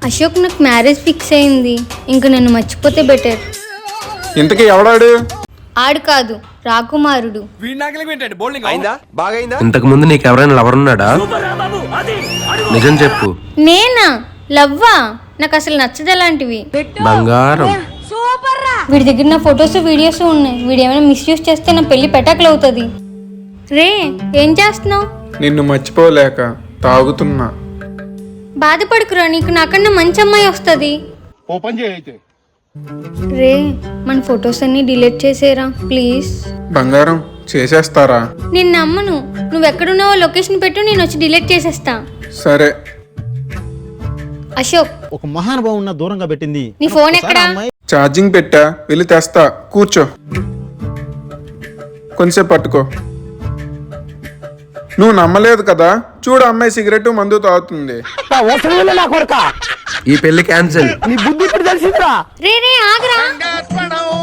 అశోక్ నాకు marriage fix అయింది. ఇంక నన్ను మర్చిపోతే బెటర్. ఇంతకీ ఎవడాడు? ఆడు కాదు, రాకుమారుడు. ఇంతకు ముందు నీకు ఎవరైనా లవర్ ఉన్నాడా? నిజం చెప్పు. నేనా? లవ్వా? నాకు అసలు నచ్చదు అలాంటివి. బంగారం. వీడి దగ్గర నా ఫొటోస్ వీడియోస్ ఉన్నాయి. వీడు ఏమైనా మిస్యూజ్ చేస్తే నా పెళ్లి పెటాకులు అవుతుంది. రే, ఏం చేస్తున్నావు? నిన్ను మర్చిపోలేక తాగుతున్నా. బాధపడుకురా, నీకు నాకన్నా మంచి అమ్మాయి వస్తుంది. రే, మన ఫొటోస్ అన్ని డిలీట్ చేసేరా ప్లీజ్. బంగారం చేసేస్తారా? నేను నమ్మను. నువ్వు ఎక్కడున్నావో లొకేషన్ పెట్టు, నేను వచ్చి డిలీట్ చేసేస్తా. సరే. అశోక్, ఒక మహానుభావున్న దూరంగా పెట్టింది. నీ ఫోన్ ఎక్కడా? ఛార్జింగ్ పెట్టా, వెళ్ళి తెస్తా. కూర్చో, కొంచెంసేపు పట్టుకో. నువ్వు నమ్మలేదు కదా, చూడు అమ్మాయి సిగరెట్ మందు తాగుతుంది. ఈ పెళ్లి క్యాన్సిల్. రే ఆగరా.